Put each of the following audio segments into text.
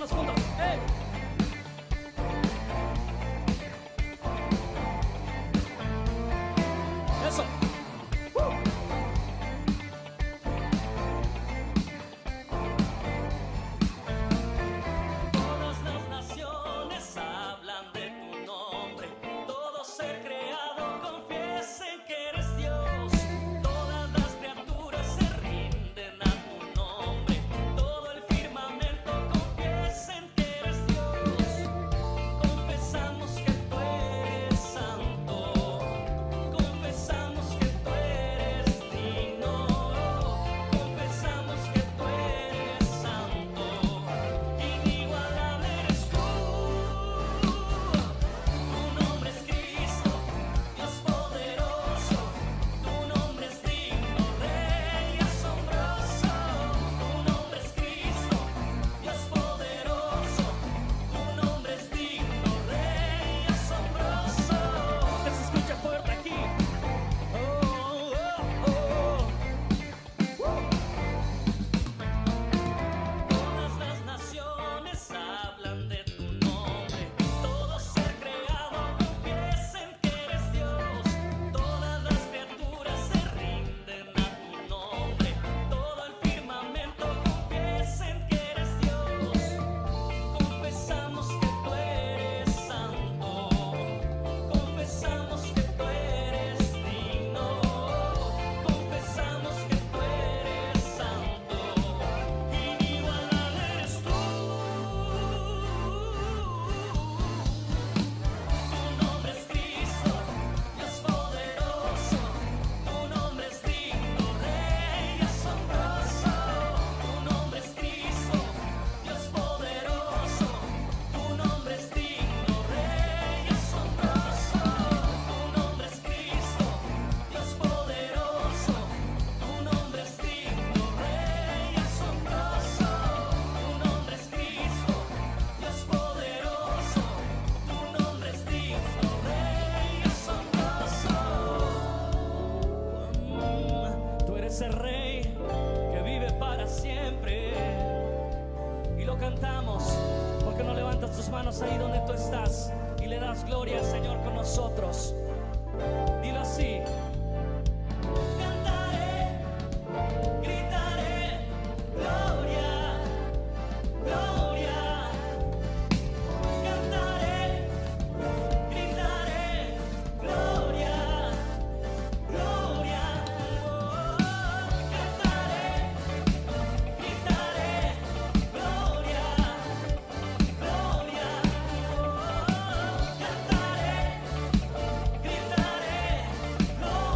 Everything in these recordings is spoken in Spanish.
todos juntos. ¡Hey! Eso. Todas las naciones hablan de tu nombre. Todo ser creado confiesen que eres Dios. Todas las criaturas se rinden a tu nombre. Todo el firmamento confiesen que eres Dios. Confesamos que tú eres santo. Confesamos que tú eres digno. Confesamos que tú eres santo. Inigualable eres tú. Tu nombre es Cristo, Dios poderoso. Tu nombre es digno, Rey asombroso. Tu nombre es Cristo, Dios poderoso. Tu nombre es digno, Rey asombroso. Que se escuche fuerte aquí. Oh, oh, oh. Todas las naciones hablan de tu nombre. Todo ser creado confiesen que eres Dios. Todas las criaturas se rinden a tu nombre. Todo el firmamento confiesen que eres Dios. Confesamos que tú eres santo. Confesamos que tú eres digno. Confesamos que tú eres santo. Inigualable eres tú. Tu nombre es Cristo, Dios poderoso. Tu nombre es digno, Rey asombroso. Tu nombre es Cristo, Dios poderoso. Tu nombre es digno, Rey asombroso. Tu nombre es Cristo, Dios poderoso. Tu nombre es digno, Rey asombroso. Tu nombre es Cristo, Dios poderoso. Tu nombre es digno, Rey asombroso. Tú eres el Rey que vive para siempre. Y lo cantamos porque no levantas tus manos ahí donde tú estás y le das gloria al Señor con nosotros. Dilo así. Cantaré, gritaré, gloria, gloria. Cantaré, gritaré, gloria, gloria. Oh, cantaré, gritaré, gloria, gloria. Oh, cantaré, gritaré, gloria, gloria.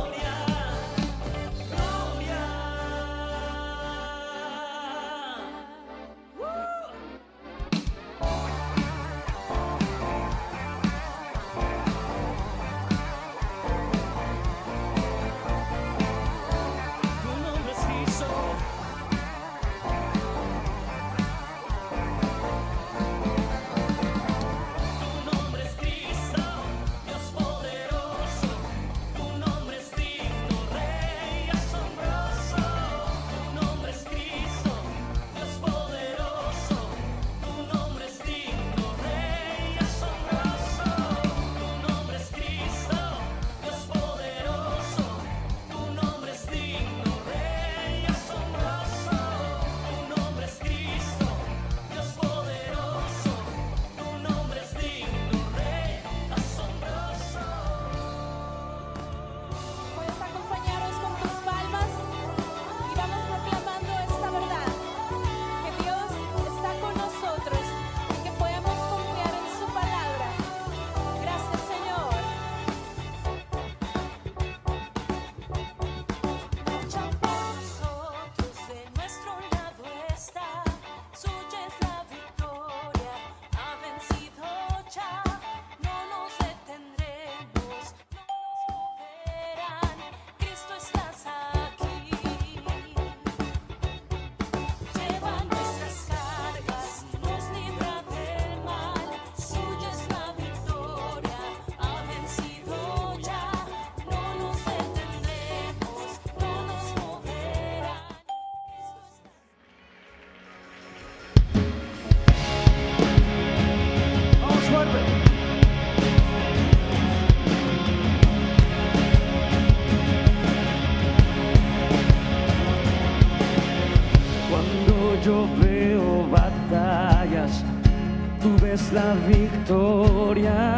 es la victoria.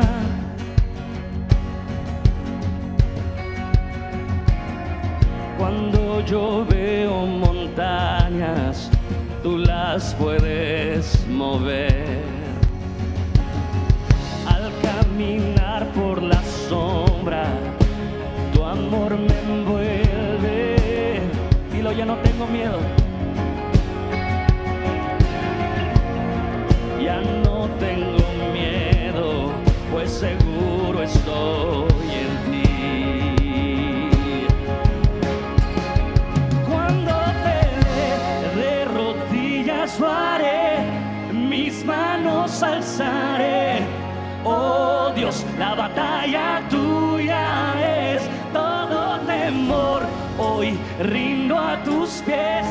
Cuando yo veo montañas, tú las puedes mover. Al caminar por la sombra, tu amor me envuelve. Dilo, ya no tengo miedo. Ya no tengo miedo, pues seguro estoy en ti. Cuando te ve de rodillas haré, mis manos alzaré. Oh Dios, la batalla tuya es. Todo temor hoy rindo a tus pies,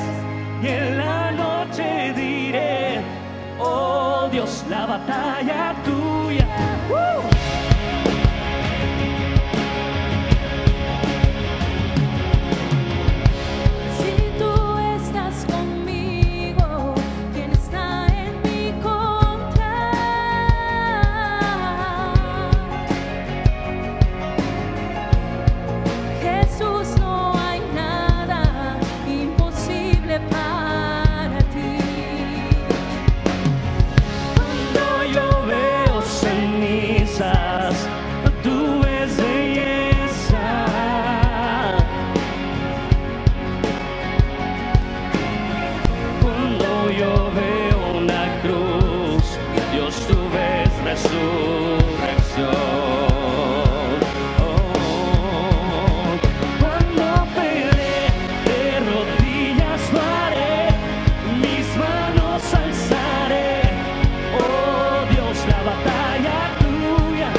y en la noche diré: oh Dios, la batalla tuya. Si tú estás conmigo, ¿quién está en mi contra? Jesús, no hay nada imposible para ti. Cuando yo veo cenizas, tú ves belleza. Cuando yo veo una cruz, Dios, tú ves resurrección. Oh, cuando peleé de rodillas haré, mis manos alzaré. Oh Dios, la batalla tuya.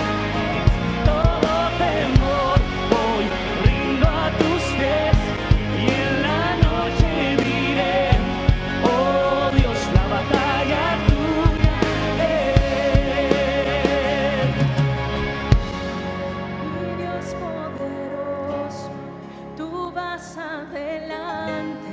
Todo temor hoy rindo a tus pies, y en la noche diré: oh Dios, la batalla tuya es. Mi Dios poderoso, tú vas adelante.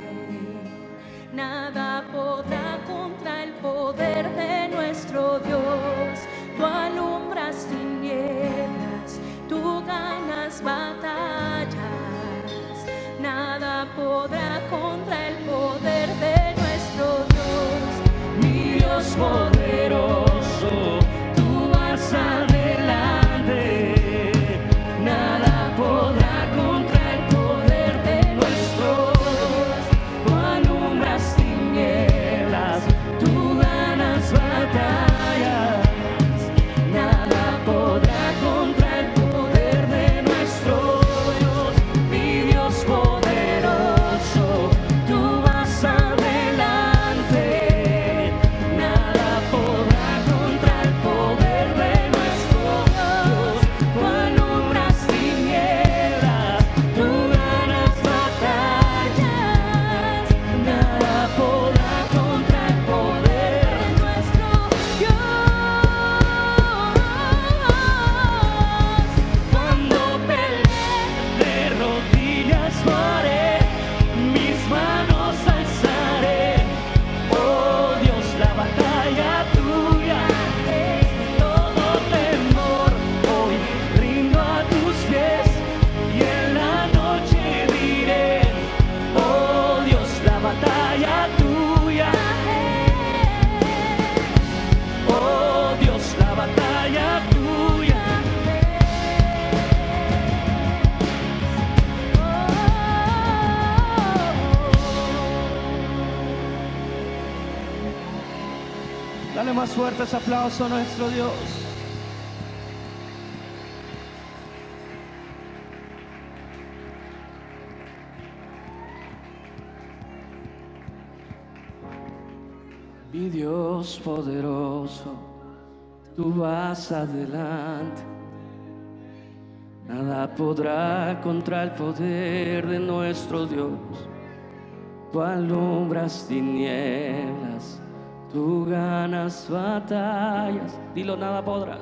Nada podrá contra el poder de nuestro Dios. Tú alumbras tinieblas, tú ganas batallas. Nada podrá contra el poder de nuestro Dios. Mi Dios Poderoso, tú vas adelante. Nada podrá contra el poder de nuestro Dios. Tú alumbras tinieblas, tú ganas batallas. Nada podrá contra el poder de nuestro Dios. Mi Dios poderoso, tú vas adelante. Nada podrá contra el poder de nuestro Dios. Tú alumbras tinieblas, tú ganas batallas. Nada podrá contra el poder de nuestro Dios. Cuando peleé de rodillas haré, mis manos alzaré. Oh Dios, la batalla tuya es. Todo temor hoy rindo a tus pies, y en la noche diré: oh Dios, la batalla tuya es. Oh Dios, la batalla tuya. Dale más fuerte ese aplauso a nuestro Dios. Mi Dios poderoso, tú vas adelante. Nada podrá contra el poder de nuestro Dios. Tú alumbras tinieblas, tú ganas batallas. Dilo, nada podrá.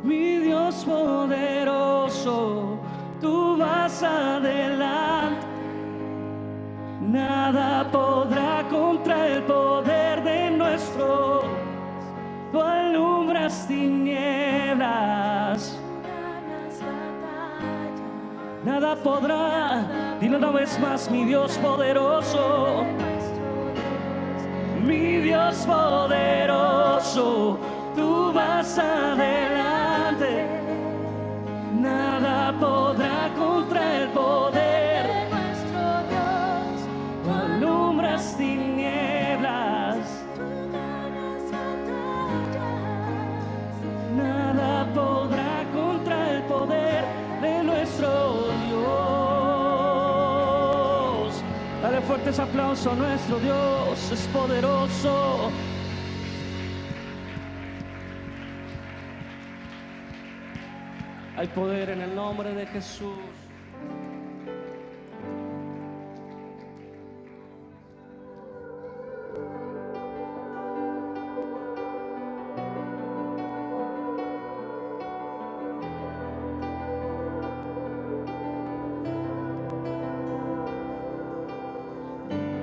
Mi Dios poderoso, tú vas adelante. Nada podrá contra el poder de nuestro. Tú alumbras tinieblas. Nada podrá. Dilo una vez más, mi Dios poderoso. Mi Dios poderoso. Tú vas adelante. Nada podrá contra el poder de nuestro Dios. Tú alumbras tinieblas. Tú ganas batallas. Nada podrá contra el poder de nuestro Dios. Dale fuertes aplausos a nuestro Dios, es poderoso. Hay poder en el nombre de Jesús.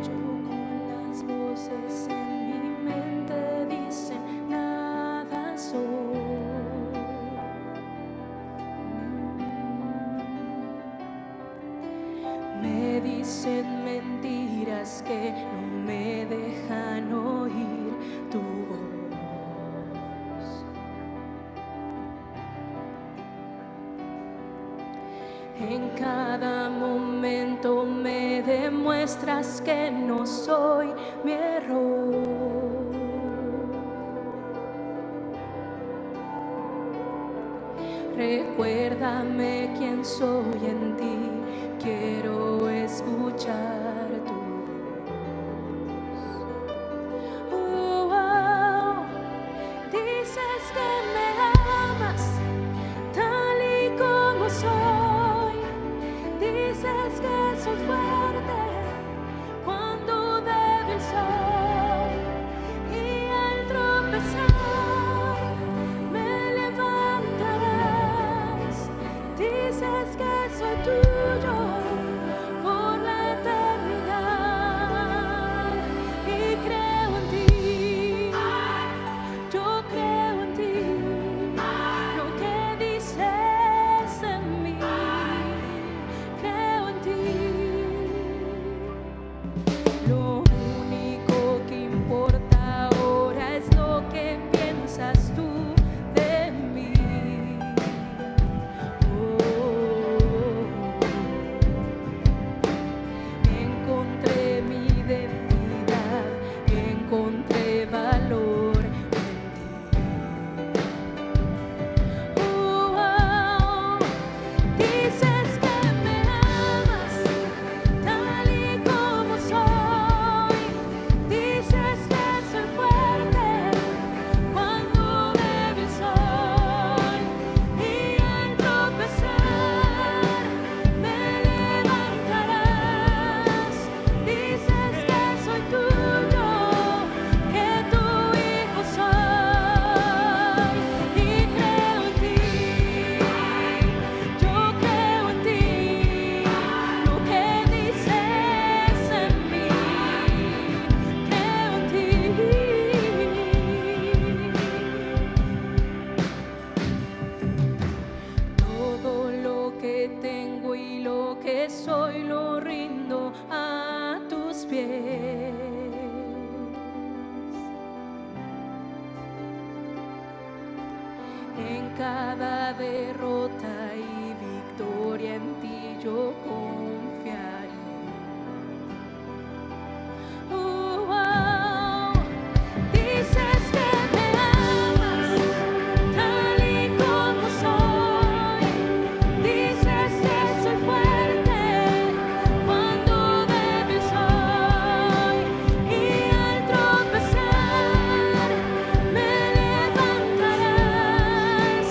Yo con las voces en mi mente dicen nada soy. Me dicen mentiras que no me dejan oír tu voz. En cada momento me demuestras que no soy mi error. Recuérdame quién soy en ti, quiero escuchar tu voz. Dices que me amas tal y como soy. Dices que soy fuerte cuando débil soy. Y al tropezar me levantarás. Dices que soy tuyo por la eternidad. Y creo en ti. Yo creo en ti. Lo que dices en mí. Creo en ti. Lo único que importa ahora es lo que piensas tú de mí. Encontré mi identidad, encontré valor en ti. Dices que me amas tal y como soy. Dices que soy fuerte cuando débil soy. Y al tropezar me levantarás. Dices que soy tuyo, que tu hijo soy. Y creo en ti. Yo creo en ti. Lo que dices en mí. Creo en ti. Todo lo que tengo y lo que soy lo rindo a tus pies. En cada derrota y victoria en ti yo confiaré. Dices que me amas tal y como soy. Dices que soy fuerte cuando débil soy. Y al tropezar me levantarás.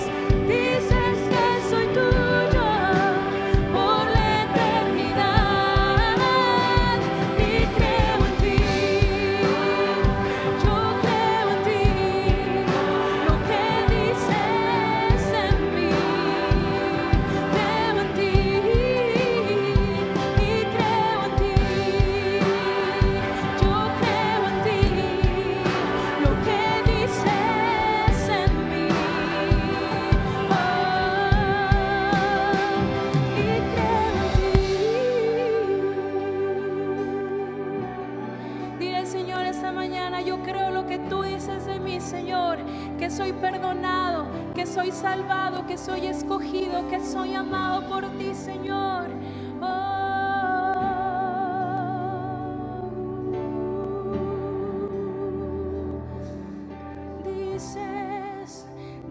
Dices que soy tuyo por la eternidad. declaro que soy escogido, que soy amado por ti, Señor.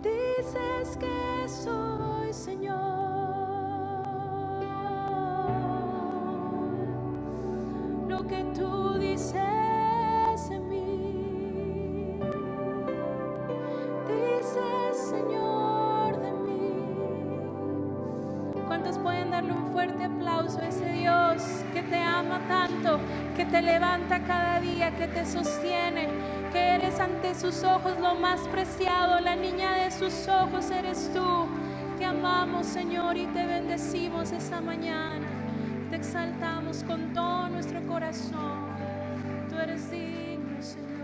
Dices que soy, Señor, lo que tú dices en mí. Dices, Señor, de mí. ¿Cuántos pueden darle un fuerte aplauso a ese Dios que te ama tanto, que te levanta cada día, que te sostiene, que eres ante sus ojos lo más preciado, la niña de sus ojos eres tú? Te amamos, Señor, y te bendecimos esta mañana. Te exaltamos con todo nuestro corazón. Tú eres digno, Señor.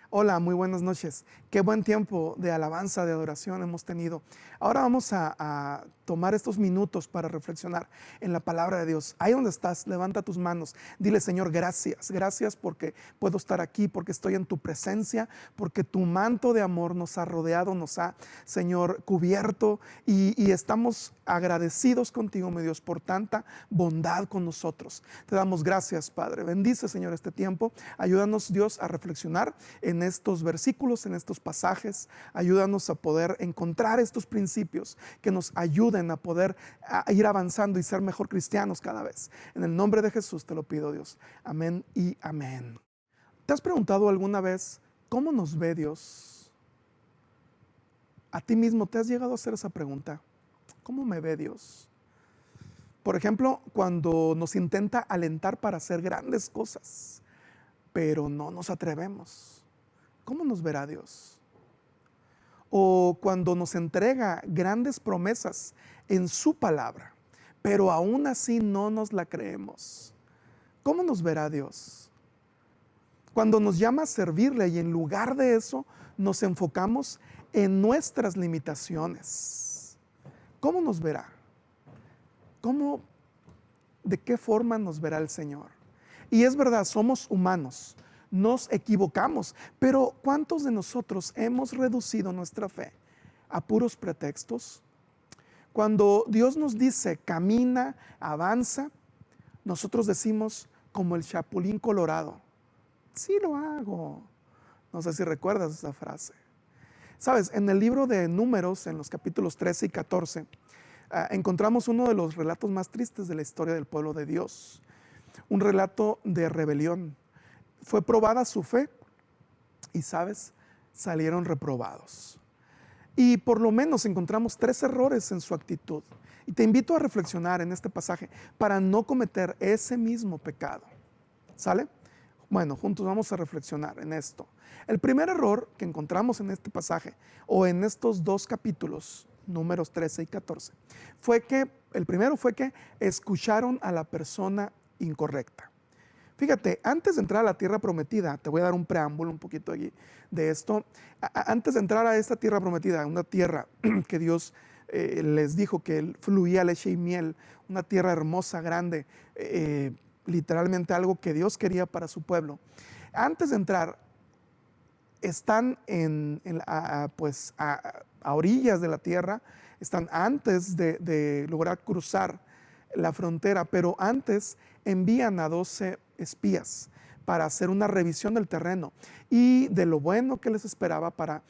Hola, muy buenas noches. Qué buen tiempo de alabanza, de adoración hemos tenido. Ahora vamos a tomar estos minutos para reflexionar en la palabra de Dios. Ahí donde estás, levanta tus manos. Dile, Señor, gracias. Gracias porque puedo estar aquí, porque estoy en tu presencia, porque tu manto de amor nos ha rodeado, nos ha, Señor, cubierto y estamos agradecidos contigo, mi Dios, por tanta bondad con nosotros. Te damos gracias, Padre. Bendice, Señor, este tiempo. Ayúdanos, Dios, a reflexionar en estos versículos, en estos pasajes. Ayúdanos a poder encontrar estos principios que nos ayuden a poder ir avanzando y ser mejor cristianos cada vez. En el nombre de Jesús te lo pido, Dios. Amén y amén. ¿Te has preguntado alguna vez cómo nos ve Dios? ¿A ti mismo te has llegado a hacer esa pregunta? ¿Cómo me ve Dios? Por ejemplo, cuando nos intenta alentar para hacer grandes cosas, pero no nos atrevemos. ¿Cómo nos verá Dios? O cuando nos entrega grandes promesas en su palabra, pero aún así no nos la creemos. ¿Cómo nos verá Dios? Cuando nos llama a servirle y en lugar de eso nos enfocamos en nuestras limitaciones. ¿Cómo nos verá? ¿De qué forma nos verá el Señor? Y es verdad, somos humanos. Nos equivocamos, pero ¿cuántos de nosotros hemos reducido nuestra fe a puros pretextos? Cuando Dios nos dice camina, avanza, nosotros decimos como el chapulín colorado, sí lo hago. No sé si recuerdas esa frase. Sabes, en el libro de Números, en los capítulos 13 y 14, encontramos uno de los relatos más tristes de la historia del pueblo de Dios. Un relato de rebelión. Fue probada su fe y, ¿sabes? Salieron reprobados. Y por lo menos encontramos 3 errores en su actitud. Y te invito a reflexionar en este pasaje para no cometer ese mismo pecado. ¿Sale? Bueno, juntos vamos a reflexionar en esto. El primer error que encontramos en este pasaje o en estos 2 capítulos, Números 13 y 14, el primero fue que escucharon a la persona incorrecta. Fíjate, antes de entrar a la tierra prometida, te voy a dar un preámbulo un poquito aquí de esto. Antes de entrar a esta tierra prometida, una tierra que Dios les dijo que fluía leche y miel, una tierra hermosa, grande, literalmente algo que Dios quería para su pueblo. Antes de entrar, están a orillas de la tierra, están antes de lograr cruzar la frontera, pero antes envían a 12 espías para hacer una revisión del terreno y de lo bueno que les esperaba para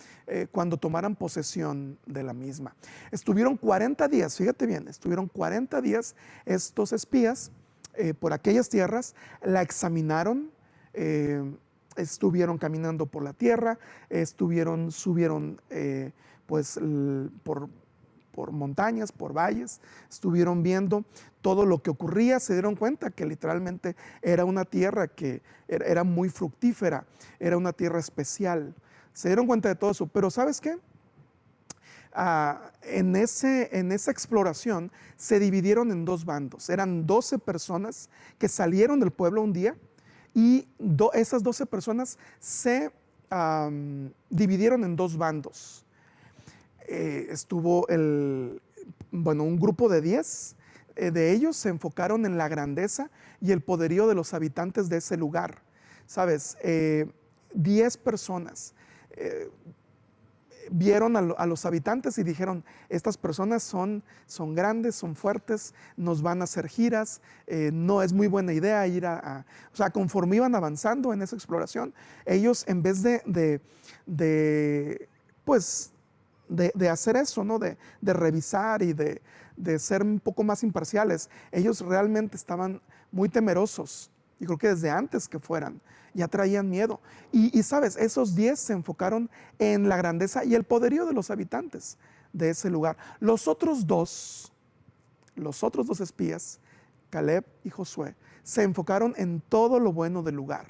cuando tomaran posesión de la misma. Estuvieron 40 días, fíjate bien, estuvieron 40 días estos espías por aquellas tierras, la examinaron, estuvieron caminando por la tierra, subieron por montañas, por valles, estuvieron viendo todo lo que ocurría, se dieron cuenta que literalmente era una tierra que era muy fructífera, era una tierra especial, se dieron cuenta de todo eso, pero ¿sabes qué? En esa exploración se dividieron en 2 bandos, eran 12 personas que salieron del pueblo un día y esas 12 personas se dividieron en 2 bandos. Estuvo un grupo de 10 de ellos se enfocaron en la grandeza y el poderío de los habitantes de ese lugar. ¿Sabes? 10 personas vieron a los habitantes y dijeron, estas personas son grandes, son fuertes, nos van a hacer giras, no es muy buena idea ir o sea, conforme iban avanzando en esa exploración, ellos en vez pues, de hacer eso, ¿no? De revisar y de ser un poco más imparciales, ellos realmente estaban muy temerosos. Y creo que desde antes que fueran, ya traían miedo. Y sabes, esos 10 se enfocaron en la grandeza y el poderío de los habitantes de ese lugar. Los otros dos espías, Caleb y Josué, se enfocaron en todo lo bueno del lugar,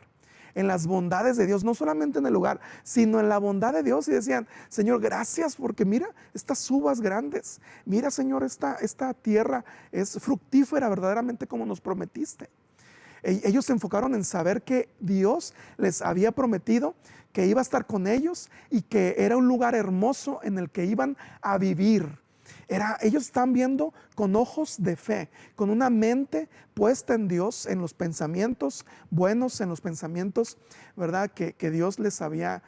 en las bondades de Dios, no solamente en el lugar, sino en la bondad de Dios. Y decían, Señor, gracias porque mira estas uvas grandes. Mira, Señor, esta tierra es fructífera verdaderamente como nos prometiste. Ellos se enfocaron en saber que Dios les había prometido que iba a estar con ellos y que era un lugar hermoso en el que iban a vivir. Ellos están viendo con ojos de fe, con una mente puesta en Dios, en los pensamientos buenos, en los pensamientos, ¿verdad?, que Dios les había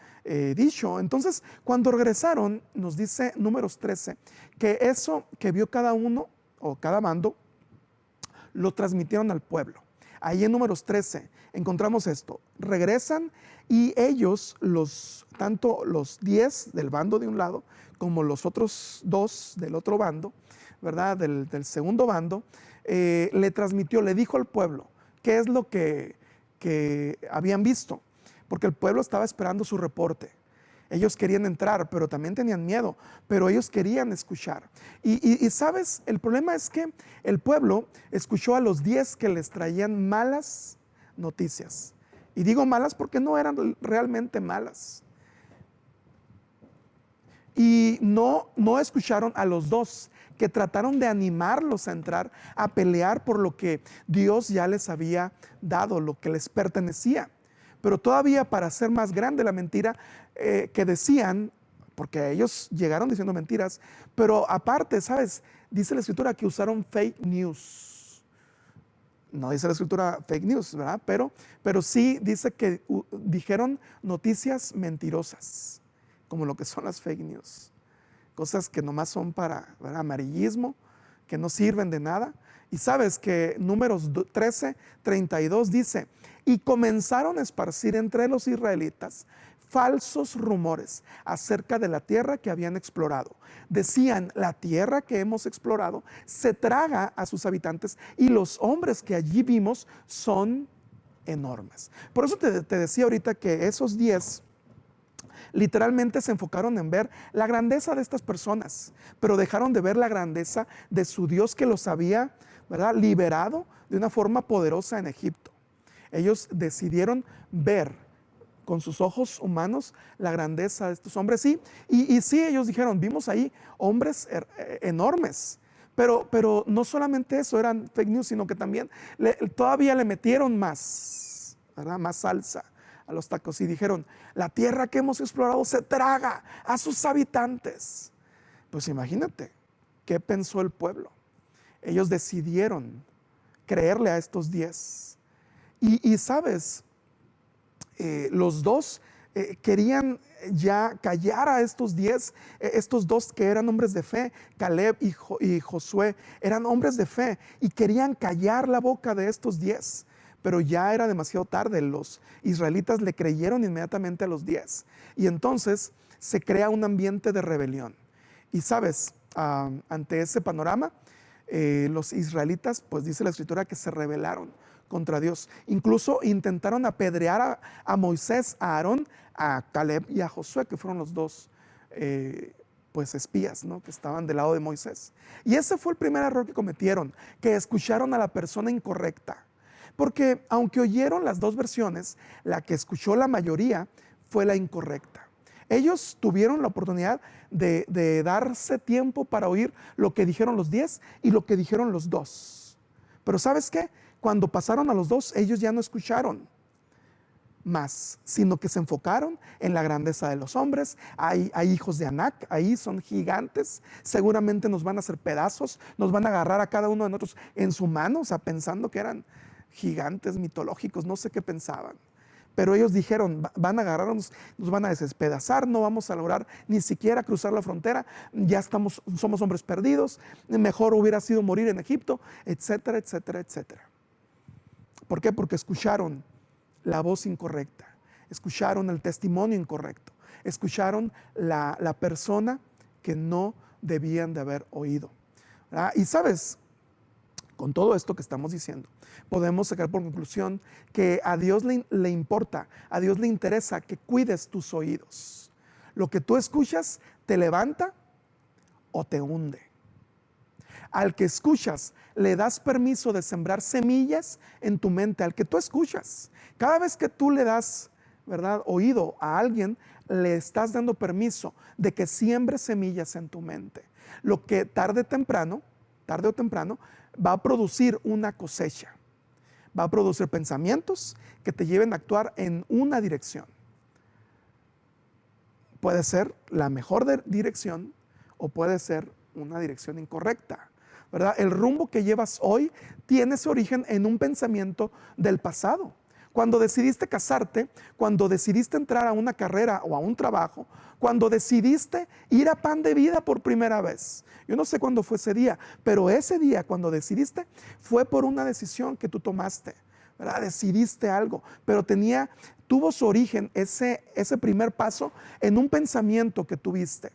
dicho. Entonces, cuando regresaron, nos dice Números 13, que eso que vio cada uno o cada bando, lo transmitieron al pueblo. Ahí en Números 13 encontramos esto. Regresan y ellos, tanto los 10 del bando de un lado como los otros 2 del otro bando, ¿verdad? Del segundo bando, le dijo al pueblo qué es lo que habían visto, porque el pueblo estaba esperando su reporte. Ellos querían entrar, pero también tenían miedo, pero ellos querían escuchar. Y sabes, el problema es que el pueblo escuchó a los 10 que les traían malas noticias. Y digo malas porque no eran realmente malas. Y no escucharon a los 2 que trataron de animarlos a entrar, a pelear por lo que Dios ya les había dado, lo que les pertenecía. Pero todavía para hacer más grande la mentira que decían, porque ellos llegaron diciendo mentiras, pero aparte, ¿sabes? Dice la escritura que usaron fake news. No dice la escritura fake news, ¿verdad? Pero sí dice que dijeron noticias mentirosas, como lo que son las fake news. Cosas que nomás son para, ¿verdad?, amarillismo, que no sirven de nada. Y sabes que Números 13, 32 dice, y comenzaron a esparcir entre los israelitas falsos rumores acerca de la tierra que habían explorado. Decían, la tierra que hemos explorado se traga a sus habitantes y los hombres que allí vimos son enormes. Por eso te decía ahorita que esos 10 literalmente se enfocaron en ver la grandeza de estas personas, pero dejaron de ver la grandeza de su Dios que los había, ¿verdad?, liberado de una forma poderosa en Egipto. Ellos decidieron ver con sus ojos humanos la grandeza de estos hombres. Sí, y sí, ellos dijeron, vimos ahí hombres enormes, pero no solamente eso eran fake news, sino que también todavía le metieron más, ¿verdad?, más salsa a los tacos y dijeron, la tierra que hemos explorado se traga a sus habitantes. Pues imagínate, ¿qué pensó el pueblo? Ellos decidieron creerle a estos 10. Y sabes, los 2 querían ya callar a estos 10, estos 2 que eran hombres de fe, Caleb y Josué, eran hombres de fe y querían callar la boca de estos 10. Pero ya era demasiado tarde, los israelitas le creyeron inmediatamente a los 10. Y entonces se crea un ambiente de rebelión. Y sabes, ante ese panorama, los israelitas, pues dice la escritura que se rebelaron contra Dios. Incluso intentaron apedrear a Moisés, a Aarón, a Caleb y a Josué, que fueron los 2 pues espías, ¿no?, que estaban del lado de Moisés. Y ese fue el primer error que cometieron, que escucharon a la persona incorrecta. Porque aunque oyeron las 2 versiones, la que escuchó la mayoría fue la incorrecta. Ellos tuvieron la oportunidad de darse tiempo para oír lo que dijeron los 10 y lo que dijeron los 2. Pero ¿sabes qué? Cuando pasaron a los 2, ellos ya no escucharon. más, sino que se enfocaron en la grandeza de los hombres. Hay hijos de Anac, ahí son gigantes, seguramente nos van a hacer pedazos, nos van a agarrar a cada uno de nosotros en su mano, o sea, pensando que eran gigantes mitológicos, no sé qué pensaban. Pero ellos dijeron, van a agarrarnos, nos van a despedazar, no vamos a lograr ni siquiera cruzar la frontera, ya somos hombres perdidos, mejor hubiera sido morir en Egipto, etcétera, etcétera, etcétera. ¿Por qué? Porque escucharon la voz incorrecta, escucharon el testimonio incorrecto, escucharon la persona que no debían de haber oído. ¿Verdad? Y sabes, con todo esto que estamos diciendo, podemos sacar por conclusión que a Dios le importa, a Dios le interesa que cuides tus oídos. Lo que tú escuchas te levanta o te hunde. Al que escuchas le das permiso de sembrar semillas en tu mente, al que tú escuchas. Cada vez que tú le das, ¿verdad?, oído a alguien, le estás dando permiso de que siembre semillas en tu mente. Lo que tarde o temprano va a producir una cosecha. Va a producir pensamientos que te lleven a actuar en una dirección. Puede ser la mejor dirección o puede ser una dirección incorrecta, ¿verdad? El rumbo que llevas hoy tiene su origen en un pensamiento del pasado. Cuando decidiste casarte, cuando decidiste entrar a una carrera o a un trabajo, cuando decidiste ir a Pan de Vida por primera vez. Yo no sé cuándo fue ese día, pero ese día cuando decidiste fue por una decisión que tú tomaste, ¿verdad? Decidiste algo, pero tuvo su origen ese primer paso en un pensamiento que tuviste.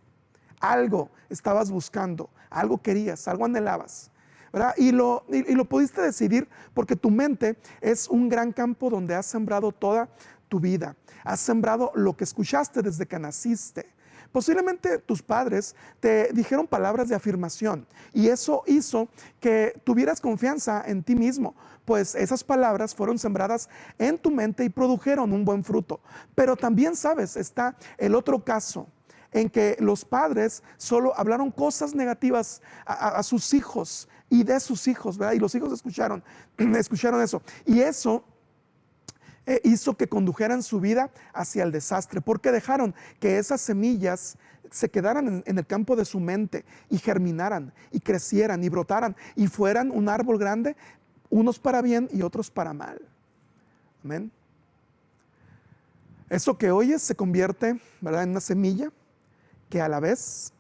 Algo estabas buscando, algo querías, algo anhelabas, ¿verdad? Y lo pudiste decidir porque tu mente es un gran campo donde has sembrado toda tu vida. Has sembrado lo que escuchaste desde que naciste. Posiblemente tus padres te dijeron palabras de afirmación y eso hizo que tuvieras confianza en ti mismo, pues esas palabras fueron sembradas en tu mente y produjeron un buen fruto. Pero también, sabes, está el otro caso en que los padres solo hablaron cosas negativas a sus hijos y de sus hijos, ¿verdad? Y los hijos escucharon eso. Y eso hizo que condujeran su vida hacia el desastre, porque dejaron que esas semillas se quedaran en el campo de su mente y germinaran y crecieran y brotaran y fueran un árbol grande, unos para bien y otros para mal. Amén. Eso que oyes se convierte, ¿verdad?, en una semilla que a la vez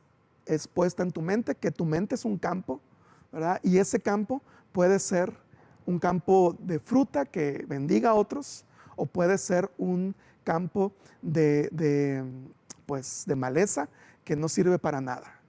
es puesta en tu mente, que tu mente es un campo, ¿verdad? Y ese campo puede ser un campo de fruta que bendiga a otros, o puede ser un campo de maleza que no sirve para nada.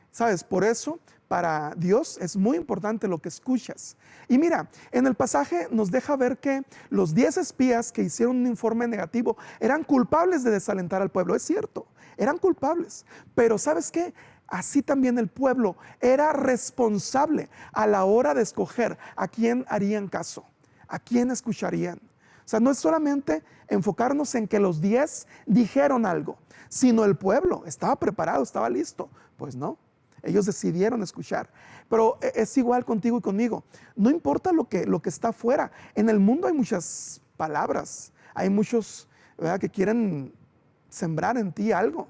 ¿Sabes? Por eso, para Dios es muy importante lo que escuchas. Y mira, en el pasaje nos deja ver que los 10 espías que hicieron un informe negativo eran culpables de desalentar al pueblo. Es cierto, eran culpables. Pero ¿sabes qué? Así también el pueblo era responsable a la hora de escoger a quién harían caso, a quién escucharían. O sea, no es solamente enfocarnos en que los 10 dijeron algo, sino el pueblo estaba preparado, estaba listo. Pues no, ellos decidieron escuchar. Pero es igual contigo y conmigo. No importa lo que está afuera. En el mundo hay muchas palabras, hay muchos, ¿verdad?, que quieren sembrar en ti algo,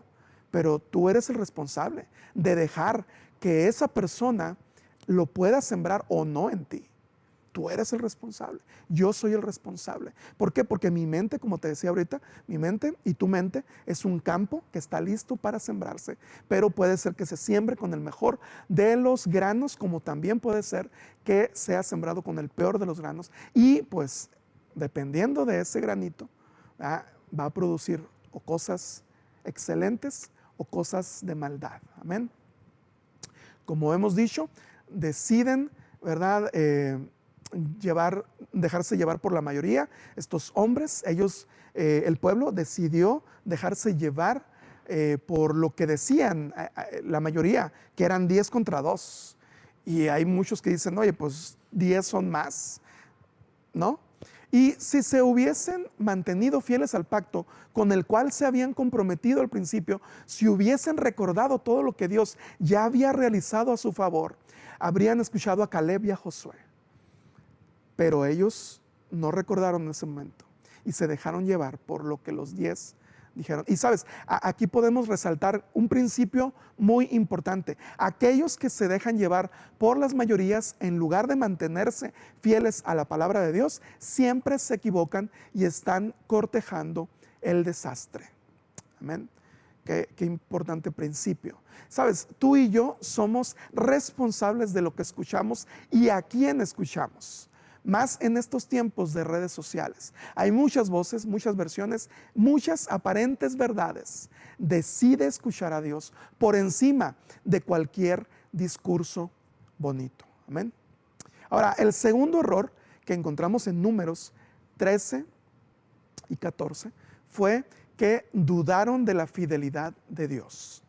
pero tú eres el responsable de dejar que esa persona lo pueda sembrar o no en ti. Tú eres el responsable. Yo soy el responsable. ¿Por qué? Porque mi mente, como te decía ahorita, mi mente y tu mente es un campo que está listo para sembrarse, pero puede ser que se siembre con el mejor de los granos, como también puede ser que sea sembrado con el peor de los granos. Y pues, dependiendo de ese granito, va a producir o cosas excelentes o cosas de maldad. Amén. Como hemos dicho, deciden, ¿verdad?, dejarse llevar por la mayoría. Estos hombres, el pueblo decidió dejarse llevar por lo que decían la mayoría, que eran 10 contra 2. Y hay muchos que dicen, oye, pues 10 son más, ¿no? Y si se hubiesen mantenido fieles al pacto con el cual se habían comprometido al principio, si hubiesen recordado todo lo que Dios ya había realizado a su favor, habrían escuchado a Caleb y a Josué. Pero ellos no recordaron ese momento. y se dejaron llevar por lo que los 10 dijeron. Y sabes, aquí podemos resaltar un principio muy importante. Aquellos que se dejan llevar por las mayorías en lugar de mantenerse fieles a la palabra de Dios, siempre se equivocan y están cortejando el desastre. Amén. Qué importante principio. Sabes, tú y yo somos responsables de lo que escuchamos y a quién escuchamos. Más en estos tiempos de redes sociales. Hay muchas voces, muchas versiones, muchas aparentes verdades. Decide escuchar a Dios por encima de cualquier discurso bonito. Amén. Ahora, el segundo error que encontramos en Números 13 y 14 fue que dudaron de la fidelidad de Dios.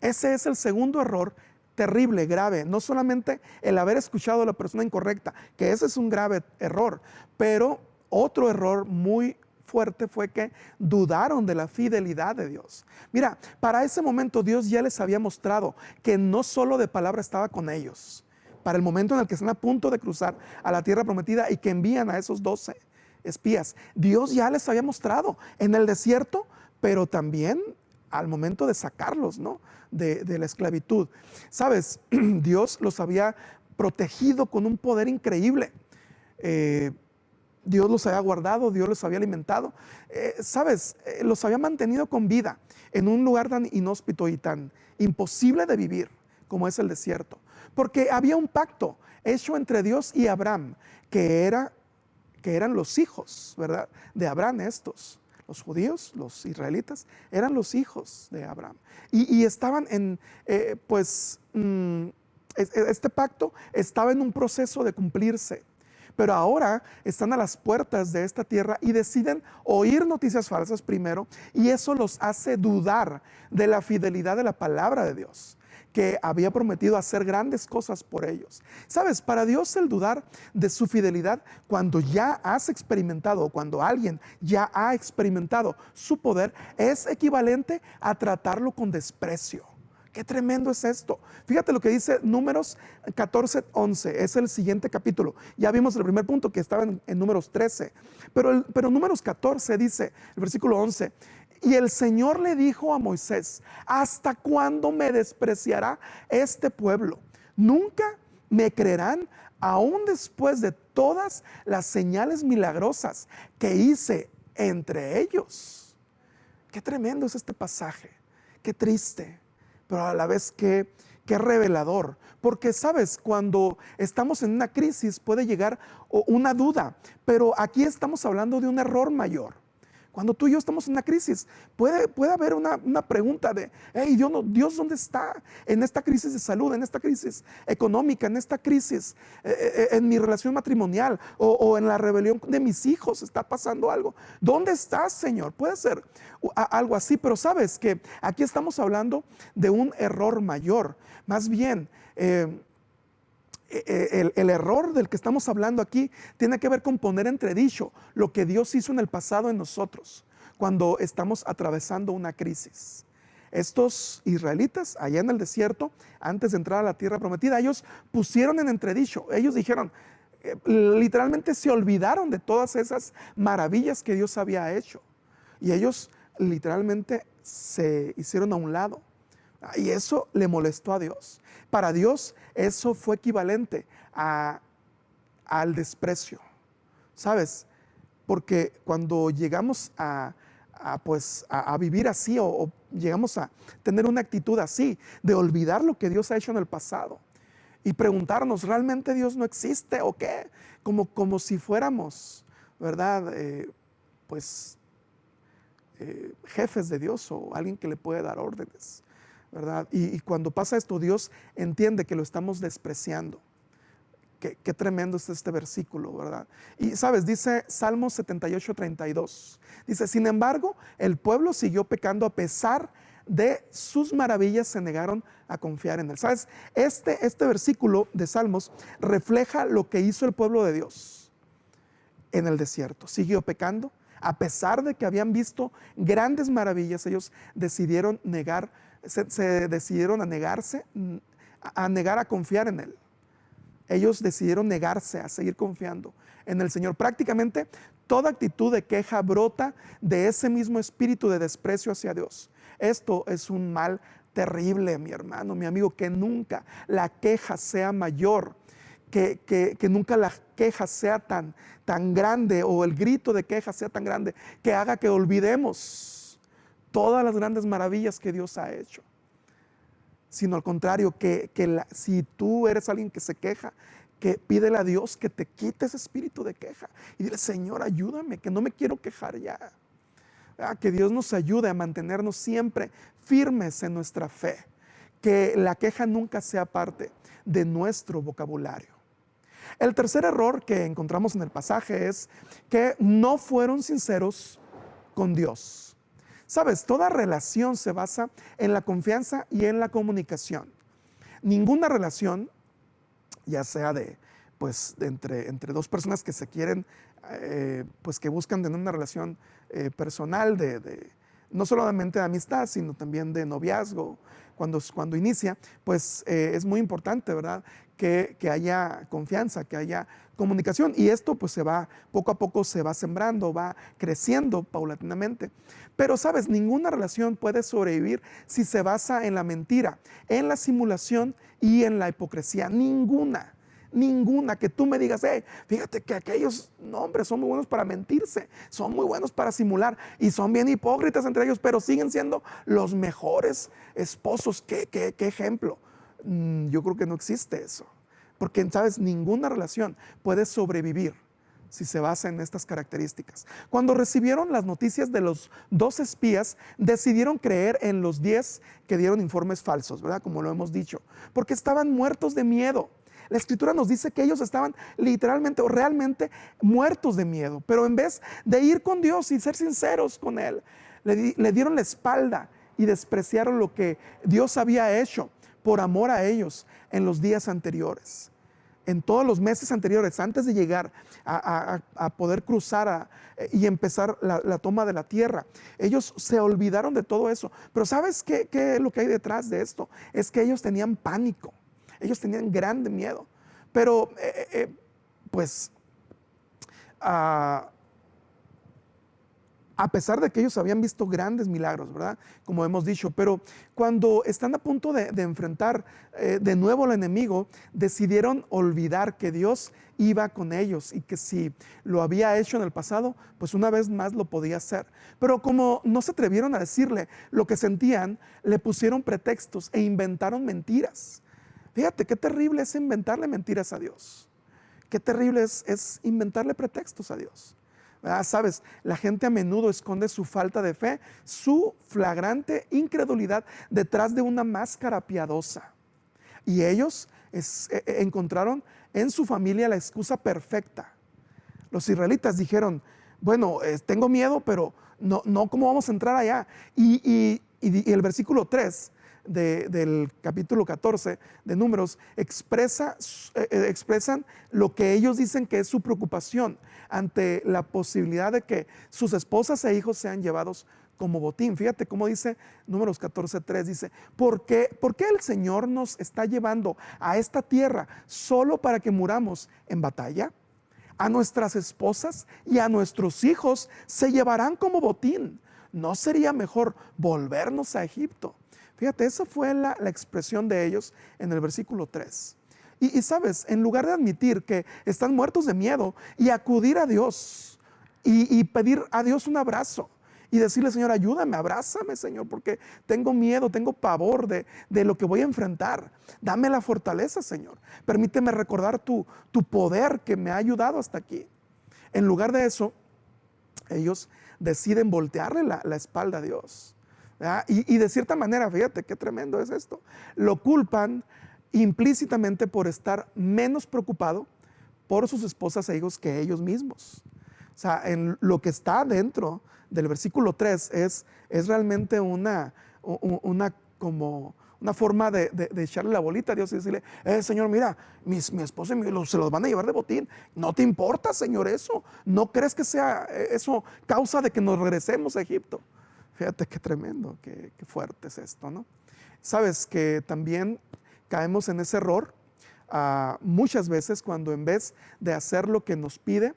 Ese es el segundo error terrible, grave. No solamente el haber escuchado a la persona incorrecta, que ese es un grave error, pero otro error muy fuerte fue que dudaron de la fidelidad de Dios. Mira, para ese momento Dios ya les había mostrado que no solo de palabra estaba con ellos. Para el momento en el que están a punto de cruzar a la tierra prometida y que envían a esos 12 espías, Dios ya les había mostrado en el desierto, pero también al momento de sacarlos, ¿no?, de la esclavitud. Sabes, Dios los había protegido con un poder increíble. Dios los había guardado, Dios los había alimentado. Sabes, los había mantenido con vida en un lugar tan inhóspito y tan imposible de vivir como es el desierto. Porque había un pacto hecho entre Dios y Abraham, que eran los hijos, ¿verdad?, de Abraham estos. Los judíos, los israelitas, eran los hijos de Abraham. Y estaban este pacto estaba en un proceso de cumplirse. Pero ahora están a las puertas de esta tierra y deciden oír noticias falsas primero, y eso los hace dudar de la fidelidad de la palabra de Dios, que había prometido hacer grandes cosas por ellos. Sabes, para Dios el dudar de su fidelidad, cuando ya has experimentado, o cuando alguien ya ha experimentado su poder, es equivalente a tratarlo con desprecio. Qué tremendo es esto. Fíjate lo que dice Números 14:11, es el siguiente capítulo. Ya vimos el primer punto que estaba en Números 13, pero Números 14 dice, el versículo 11, y el Señor le dijo a Moisés: ¿hasta cuándo me despreciará este pueblo? ¿Nunca me creerán aún después de todas las señales milagrosas que hice entre ellos? Qué tremendo es este pasaje, qué triste, pero a la vez qué revelador. Porque sabes, cuando estamos en una crisis puede llegar una duda, pero aquí estamos hablando de un error mayor. Cuando tú y yo estamos en una crisis, puede haber una pregunta de, hey, Dios, ¿dónde está? En esta crisis de salud, en esta crisis económica, en esta crisis en mi relación matrimonial o en la rebelión de mis hijos, ¿está pasando algo? ¿Dónde estás, Señor? Puede ser algo así, pero sabes que aquí estamos hablando de un error mayor. Más bien, el error del que estamos hablando aquí tiene que ver con poner entredicho lo que Dios hizo en el pasado en nosotros cuando estamos atravesando una crisis. Estos israelitas allá en el desierto, antes de entrar a la tierra prometida, ellos pusieron en entredicho, ellos dijeron, literalmente se olvidaron de todas esas maravillas que Dios había hecho, y ellos literalmente se hicieron a un lado. Y eso le molestó a Dios. Para Dios eso fue equivalente al desprecio, ¿sabes? Porque cuando llegamos a vivir así o llegamos a tener una actitud así, de olvidar lo que Dios ha hecho en el pasado y preguntarnos, ¿realmente Dios no existe o qué? Como si fuéramos, ¿verdad? Jefes de Dios o alguien que le puede dar órdenes, ¿verdad? Y cuando pasa esto, Dios entiende que lo estamos despreciando. Qué tremendo es este versículo, ¿verdad? Y sabes, dice Salmos 78:32, dice, sin embargo, el pueblo siguió pecando a pesar de sus maravillas, se negaron a confiar en él. ¿Sabes? Este versículo de Salmos refleja lo que hizo el pueblo de Dios en el desierto. Siguió pecando, a pesar de que habían visto grandes maravillas, ellos decidieron se decidieron a negar a confiar en él. Ellos decidieron negarse a seguir confiando en el Señor. Prácticamente Toda actitud de queja brota de ese mismo espíritu de desprecio hacia Dios. Esto es un mal terrible, mi hermano, mi amigo, que nunca la queja sea mayor, que nunca la queja sea tan grande, o el grito de queja sea tan grande, que haga que olvidemos todas las grandes maravillas que Dios ha hecho. Sino al contrario, si tú eres alguien que se queja, que pídele a Dios que te quite ese espíritu de queja y dile: Señor, ayúdame, que no me quiero quejar ya. Que Dios nos ayude a mantenernos siempre firmes en nuestra fe, que la queja nunca sea parte de nuestro vocabulario. El tercer error que encontramos en el pasaje es que no fueron sinceros con Dios. Sabes, toda relación se basa en la confianza y en la comunicación. Ninguna relación, ya sea entre dos personas que se quieren, pues que buscan tener una relación personal, no solamente de amistad, sino también de noviazgo, cuando inicia, pues es muy importante, ¿verdad?, que haya confianza, que haya comunicación, y esto pues poco a poco se va sembrando, va creciendo paulatinamente. Pero sabes, ninguna relación puede sobrevivir si se basa en la mentira, en la simulación y en la hipocresía. Ninguna que tú me digas: fíjate que aquellos hombres son muy buenos para mentirse, son muy buenos para simular y son bien hipócritas entre ellos, pero siguen siendo los mejores esposos. ¿Qué ejemplo? Yo creo que no existe eso, porque sabes, ninguna relación puede sobrevivir si se basa en estas características. Cuando recibieron las noticias de los 2 espías, decidieron creer en los 10 que dieron informes falsos, ¿verdad? Como lo hemos dicho, porque estaban muertos de miedo. La Escritura nos dice que ellos estaban literalmente o realmente muertos de miedo, pero en vez de ir con Dios y ser sinceros con Él, le dieron la espalda y despreciaron lo que Dios había hecho por amor a ellos en los días anteriores. En todos los meses anteriores, antes de llegar a poder cruzar y empezar la toma de la tierra, ellos se olvidaron de todo eso. Pero ¿sabes qué es lo que hay detrás de esto? Es que ellos tenían pánico. Ellos tenían grande miedo, pero a pesar de que ellos habían visto grandes milagros, ¿verdad? Como hemos dicho, pero cuando están a punto de enfrentar de nuevo al enemigo, decidieron olvidar que Dios iba con ellos y que si lo había hecho en el pasado, pues una vez más lo podía hacer. Pero como no se atrevieron a decirle lo que sentían, le pusieron pretextos e inventaron mentiras. Fíjate qué terrible es inventarle mentiras a Dios. Qué terrible es inventarle pretextos a Dios. Sabes, la gente a menudo esconde su falta de fe, su flagrante incredulidad detrás de una máscara piadosa. Y ellos encontraron en su familia la excusa perfecta. Los israelitas dijeron: bueno, tengo miedo, pero no, ¿cómo vamos a entrar allá? Y el versículo 3 del capítulo 14 de Números expresan lo que ellos dicen que es su preocupación ante la posibilidad de que sus esposas e hijos sean llevados como botín. Fíjate cómo dice Números 14:3, dice: ¿Por qué el Señor nos está llevando a esta tierra solo para que muramos en batalla? A nuestras esposas y a nuestros hijos se llevarán como botín. ¿No sería mejor volvernos a Egipto? Fíjate, esa fue la expresión de ellos en el versículo 3. Y sabes, en lugar de admitir que están muertos de miedo y acudir a Dios y pedir a Dios un abrazo y decirle: Señor, ayúdame, abrázame, Señor, porque tengo miedo, tengo pavor de lo que voy a enfrentar. Dame la fortaleza, Señor. Permíteme recordar tu poder que me ha ayudado hasta aquí. En lugar de eso, ellos deciden voltearle la espalda a Dios. Y de cierta manera, fíjate qué tremendo es esto, lo culpan implícitamente por estar menos preocupado por sus esposas e hijos que ellos mismos. O sea, en lo que está dentro del versículo 3 es realmente una forma de echarle la bolita a Dios y decirle: Señor, mira, mi esposo se los van a llevar de botín. ¿No te importa, Señor, eso? ¿No crees que sea eso causa de que nos regresemos a Egipto? Fíjate qué tremendo, qué fuerte es esto, ¿no? Sabes que también caemos en ese error muchas veces cuando en vez de hacer lo que nos pide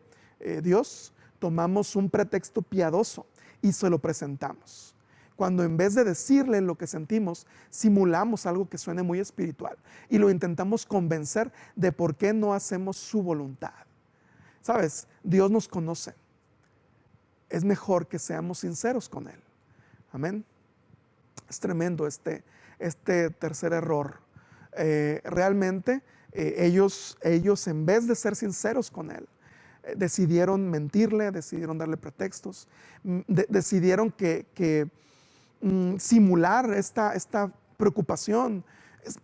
Dios, tomamos un pretexto piadoso y se lo presentamos. Cuando en vez de decirle lo que sentimos, simulamos algo que suene muy espiritual y lo intentamos convencer de por qué no hacemos su voluntad. ¿Sabes? Dios nos conoce. Es mejor que seamos sinceros con Él. Amén. Es tremendo este tercer error. Realmente ellos en vez de ser sinceros con Él, decidieron mentirle, decidieron darle pretextos, decidieron simular esta preocupación.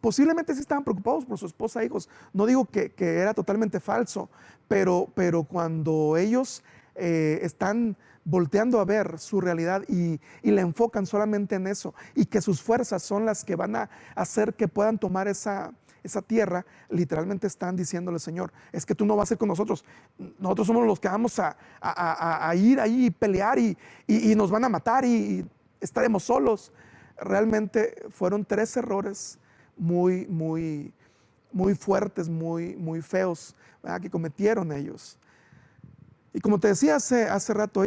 Posiblemente sí estaban preocupados por su esposa e hijos. No digo que era totalmente falso, pero cuando ellos están volteando a ver su realidad y la enfocan solamente en eso, y que sus fuerzas son las que van a hacer que puedan tomar esa tierra, literalmente están diciéndole: Señor, es que tú no vas a ir con nosotros somos los que vamos a ir ahí y pelear y nos van a matar y estaremos solos. Realmente fueron 3 errores muy fuertes, muy feos, ¿verdad?, que cometieron ellos. Y como te decía hace rato,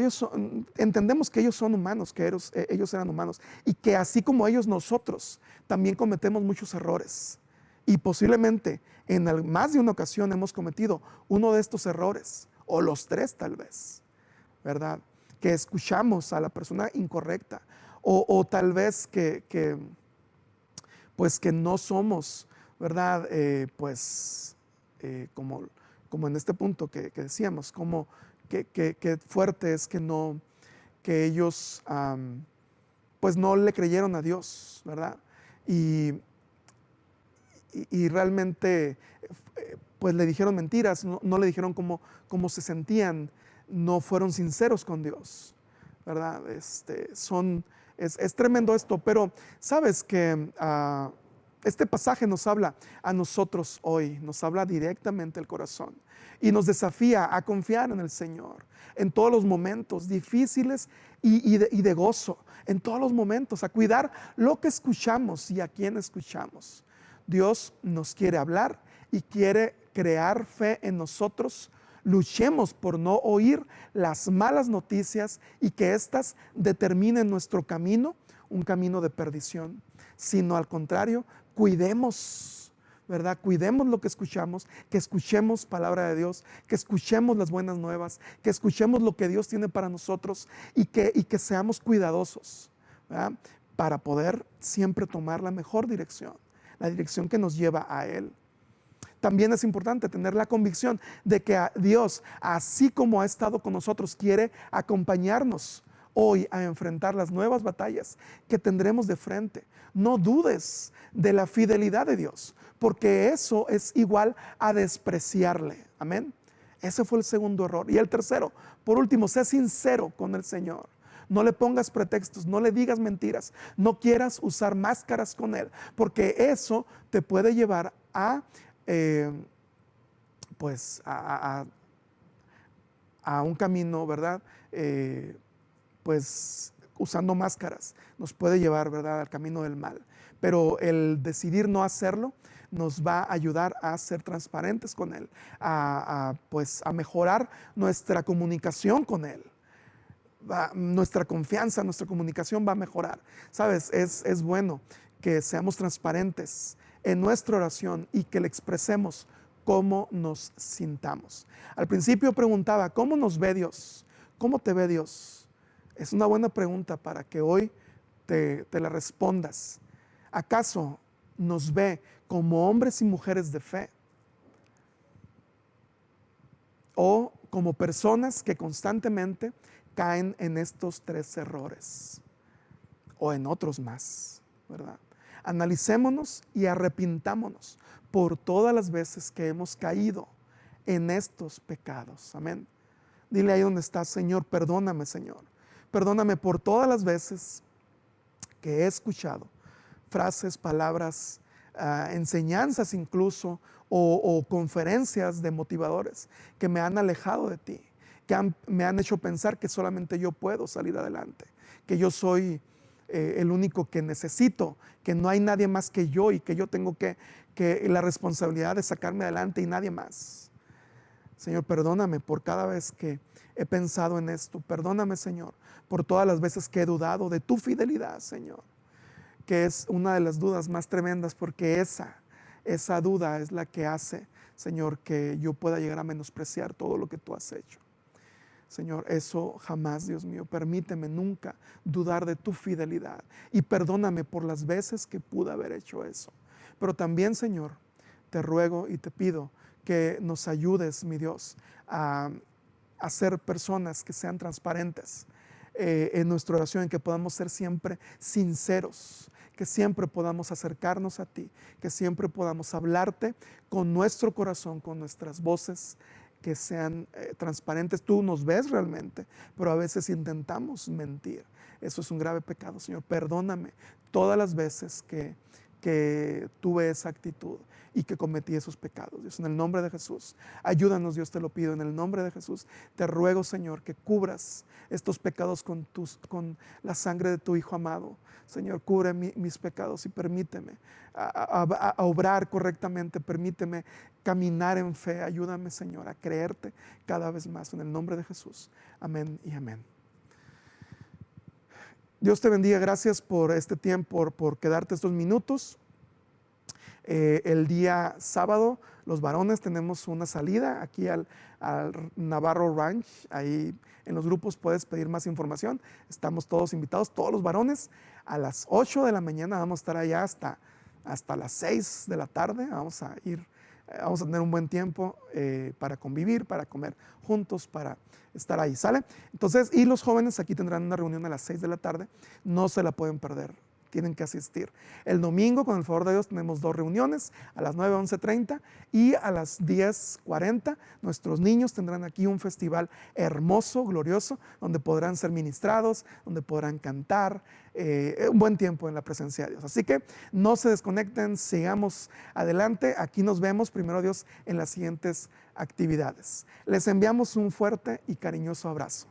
entendemos que ellos son humanos, que ellos eran humanos, y que así como ellos, nosotros también cometemos muchos errores. Y posiblemente en más de una ocasión hemos cometido uno de estos errores, o los 3 tal vez, ¿verdad? Que escuchamos a la persona incorrecta, o tal vez que no somos, ¿verdad? Como en este punto que decíamos, que fuerte es que ellos pues no le creyeron a Dios, ¿verdad? Y realmente pues le dijeron mentiras, no le dijeron cómo se sentían, no fueron sinceros con Dios, ¿verdad? Es tremendo esto, pero sabes que este pasaje nos habla a nosotros hoy, nos habla directamente al corazón y nos desafía a confiar en el Señor en todos los momentos difíciles y de gozo, en todos los momentos, a cuidar lo que escuchamos y a quién escuchamos. Dios nos quiere hablar y quiere crear fe en nosotros. Luchemos por no oír las malas noticias y que éstas determinen nuestro camino, un camino de perdición, sino al contrario, cuidemos, ¿verdad? Cuidemos lo que escuchamos, que escuchemos palabra de Dios, que escuchemos las buenas nuevas, que escuchemos lo que Dios tiene para nosotros y que seamos cuidadosos, ¿verdad?, para poder siempre tomar la mejor dirección, la dirección que nos lleva a Él. También es importante tener la convicción de que Dios, así como ha estado con nosotros, quiere acompañarnos hoy a enfrentar las nuevas batallas que tendremos de frente. No dudes de la fidelidad de Dios, porque eso es igual a despreciarle. Amén. Ese fue el segundo error. Y el tercero, por último, sé sincero con el Señor. No le pongas pretextos, no le digas mentiras, no quieras usar máscaras con Él, porque eso te puede llevar a un camino, ¿verdad? Pues usando máscaras nos puede llevar, ¿verdad?, al camino del mal. Pero el decidir no hacerlo nos va a ayudar a ser transparentes con Él, a mejorar nuestra comunicación con Él. Nuestra confianza, nuestra comunicación va a mejorar. ¿Sabes? Es bueno que seamos transparentes en nuestra oración y que le expresemos cómo nos sintamos. Al principio preguntaba: ¿cómo nos ve Dios? ¿Cómo te ve Dios? Es una buena pregunta para que hoy te la respondas. ¿Acaso nos ve como hombres y mujeres de fe? ¿O como personas que constantemente caen en estos 3 errores? O en otros más, ¿verdad? Analicémonos y arrepintámonos por todas las veces que hemos caído en estos pecados. Amén. Dile ahí donde estás: Señor, perdóname, Señor. Perdóname por todas las veces que he escuchado frases, palabras, enseñanzas incluso, o conferencias de motivadores que me han alejado de ti, que me han hecho pensar que solamente yo puedo salir adelante, que yo soy el único que necesito, que no hay nadie más que yo y que yo tengo que la responsabilidad de sacarme adelante y nadie más. Señor, perdóname por cada vez que he pensado en esto. Perdóname, Señor, por todas las veces que he dudado de tu fidelidad, Señor, que es una de las dudas más tremendas, porque esa duda es la que hace, Señor, que yo pueda llegar a menospreciar todo lo que tú has hecho. Señor, eso jamás, Dios mío, permíteme nunca dudar de tu fidelidad y perdóname por las veces que pude haber hecho eso. Pero también, Señor, te ruego y te pido que nos ayudes, mi Dios, a ser personas que sean transparentes en nuestra oración, que podamos ser siempre sinceros, que siempre podamos acercarnos a ti, que siempre podamos hablarte con nuestro corazón, con nuestras voces, que sean transparentes. Tú nos ves realmente, pero a veces intentamos mentir. Eso es un grave pecado, Señor. Perdóname todas las veces que tuve esa actitud y que cometí esos pecados. Dios, en el nombre de Jesús, ayúdanos, Dios, te lo pido. En el nombre de Jesús, te ruego, Señor, que cubras estos pecados con la sangre de tu Hijo amado. Señor, cubre mis pecados y permíteme a obrar correctamente, permíteme caminar en fe. Ayúdame, Señor, a creerte cada vez más. En el nombre de Jesús. Amén y amén. Dios te bendiga. Gracias por este tiempo, por quedarte estos minutos. El día sábado, los varones tenemos una salida aquí al Navarro Ranch. Ahí en los grupos puedes pedir más información. Estamos todos invitados, todos los varones. A las 8 de la mañana vamos a estar allá hasta las 6 de la tarde. Vamos a tener un buen tiempo para convivir, para comer juntos, para estar ahí, ¿sale? Entonces, y los jóvenes aquí tendrán una reunión a las 6 de la tarde. No se la pueden perder. Tienen que asistir. El domingo, con el favor de Dios, tenemos 2 reuniones, a las 9, 11:30 y a las 10:40. Nuestros niños tendrán aquí un festival hermoso, glorioso, donde podrán ser ministrados, donde podrán cantar, un buen tiempo en la presencia de Dios. Así que no se desconecten, sigamos adelante. Aquí nos vemos, primero Dios, en las siguientes actividades. Les enviamos un fuerte y cariñoso abrazo.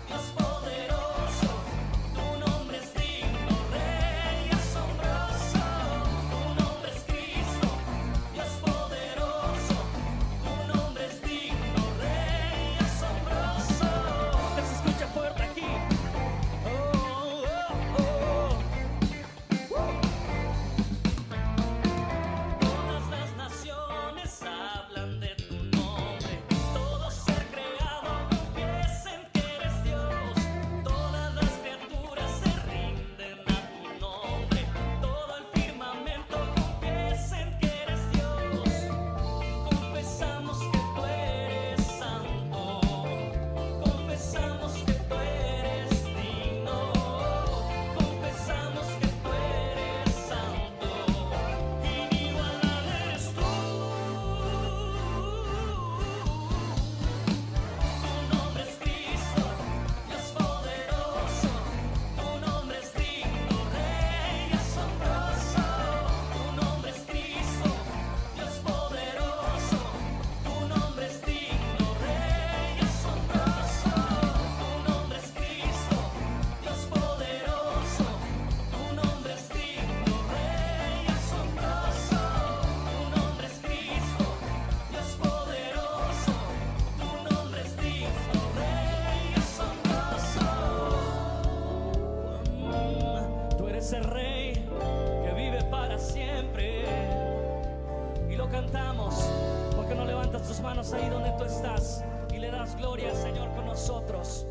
Dios poderoso, tu nombre es digno, Rey asombroso, tu nombre es Cristo. Dios poderoso, tu nombre es digno, Rey asombroso. Que se escucha fuerte aquí. Oh, oh, oh. Todas las naciones hablan de tu nombre, todo ser creado confiesen que eres Dios, todas las criaturas se rinden a tu nombre, todo el firmamento confiesen que eres Dios, confesamos que tú eres santo, confesamos que tú eres digno, confesamos que tú eres santo, inigualable eres tú. Tu nombre es Cristo, Dios poderoso, tu nombre es digno, Rey asombroso, tu nombre es Cristo, Dios poderoso, tu nombre es digno, Rey asombroso, tu nombre es Cristo, Dios poderoso, tu nombre es digno, Rey asombroso, tu nombre es Cristo, Dios poderoso, tu nombre es digno, Rey asombroso. Tú eres el Rey que vive para siempre. Y lo cantamos porque no levantas tus manos ahí donde tú estás y le das gloria al Señor con nosotros.